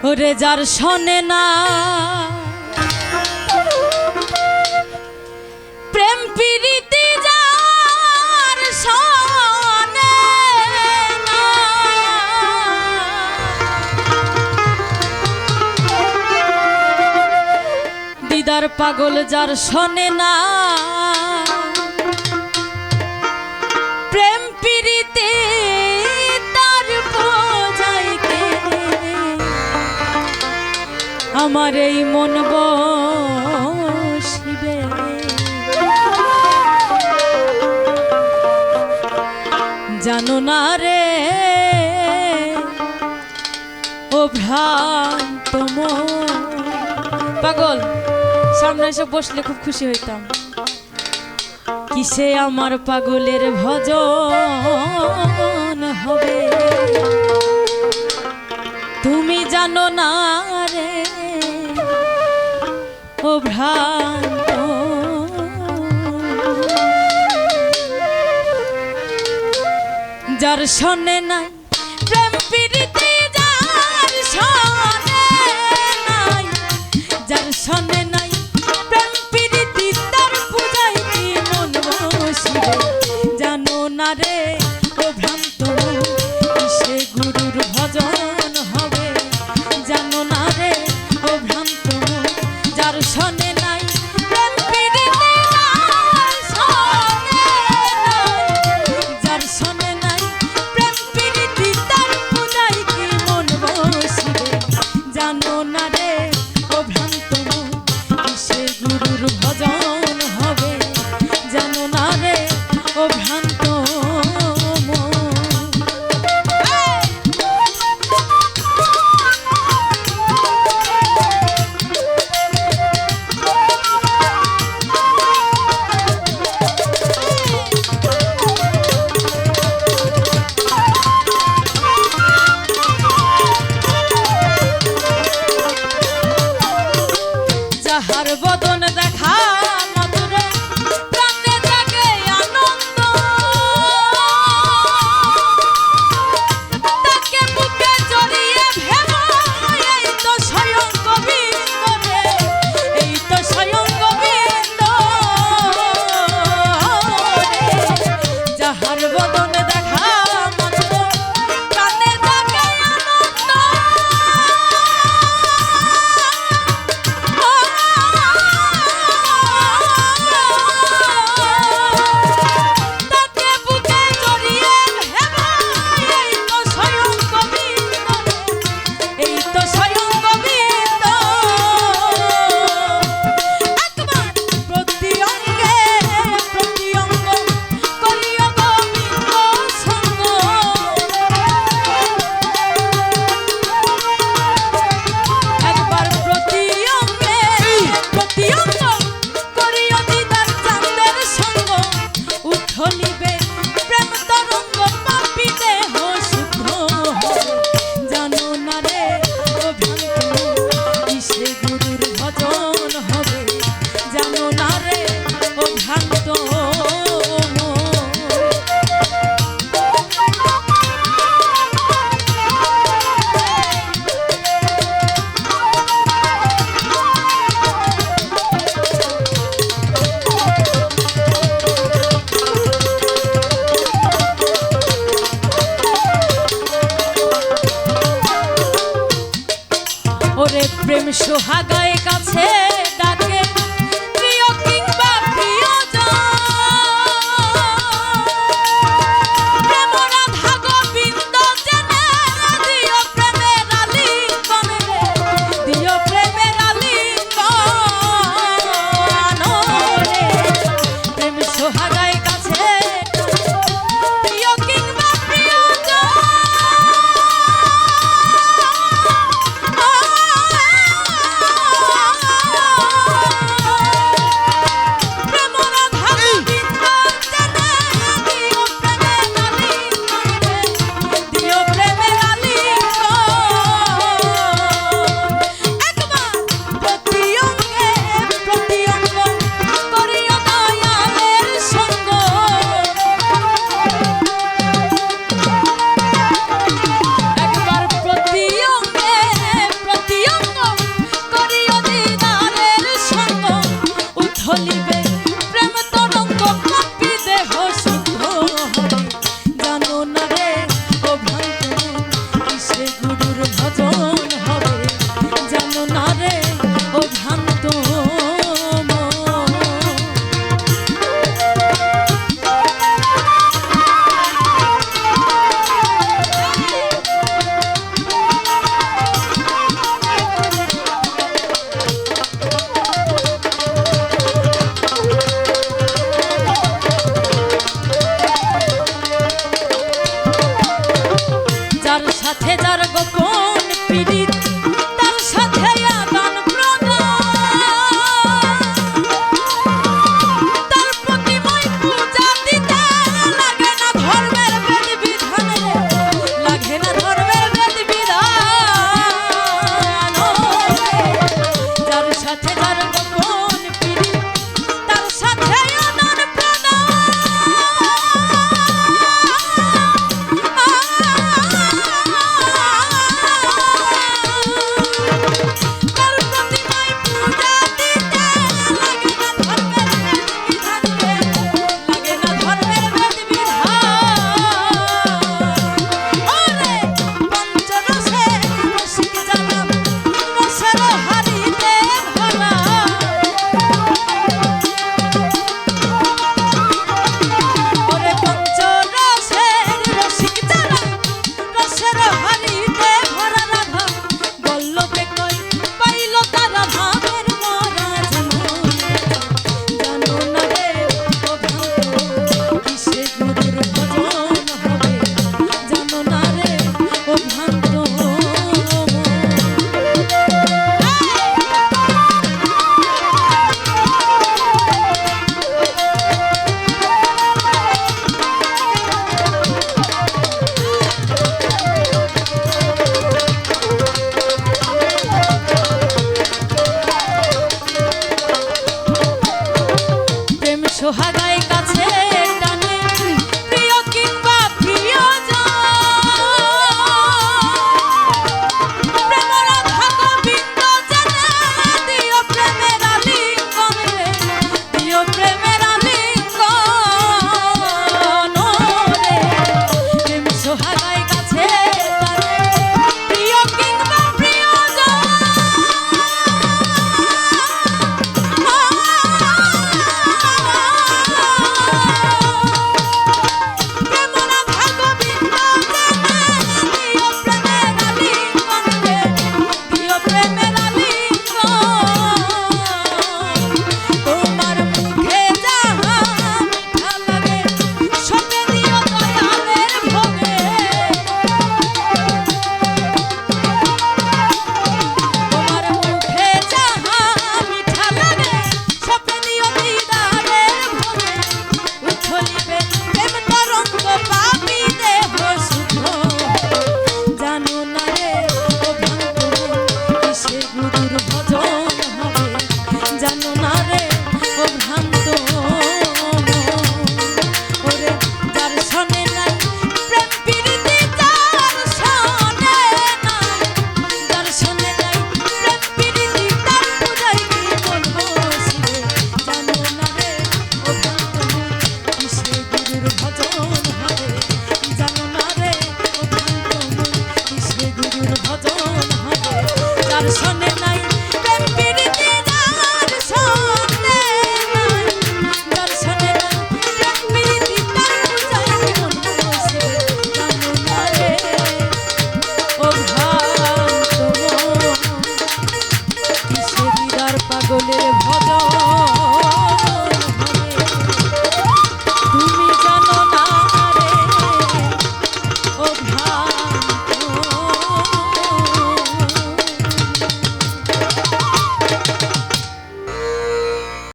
ওরে যার শোনে না প্রেম প্রীতি যার শোনে না, দিদার পাগল যার শোনে না প্রেম প্রীতি তার বোঝাইতে আমার এই মন বসিবে। জানো না রে ও ভ্রান্ত মন। পাগল সামনে এসে বসলে খুব খুশি হইতাম। কিসে আমার পাগলের ভজন হবে তুমি জানো না রে ও ভ্রান্ত। যার শোনে নাই প্রেম প্রীতি যার শোনে নাই, যার শোনে নাই প্রেম প্রীতি তার পূজায় কি মন বসিবে। জানো না রে ও ভ্রান্ত কিসে গুরুর ভজন হবে। জানো না রে ও ভ্রান্ত যার শোনে নাই প্রেম প্রীতি যার শোনে নাই, যার শোনে নাই প্রেম প্রীতি তার পূজায় কি মন বসিবে। জানো না রে ও ভ্রান্ত কিসে গুরুর ভজন হবে। জানো না রে ও ভ্রান্ত যাহার বদন দেখা মাত্রে প্রাণে জাগে আনন্দ, তাকে বুকে জড়িয়ে ভেবা এই তো স্বয়ং গোবিন্দ রে, এই তো স্বয়ং গোবিন্দ রে। যাহার বদন দেখা মাত্র প্রাণে জাগে আনন্দ, ওরে প্রেম সোহাগায় কাছে ডাকে প্রিয় কিংবা প্রিয়জন, প্রেম রাধা গোবিন্দ জেনে দিও প্রেমের আলিঙ্গন রে, দিও প্রেমের আলিঙ্গন রে। প্রেম সোহাগায় কাছে প্রিয় কিংবা প্রিয়জন, মতন হবে যার সনে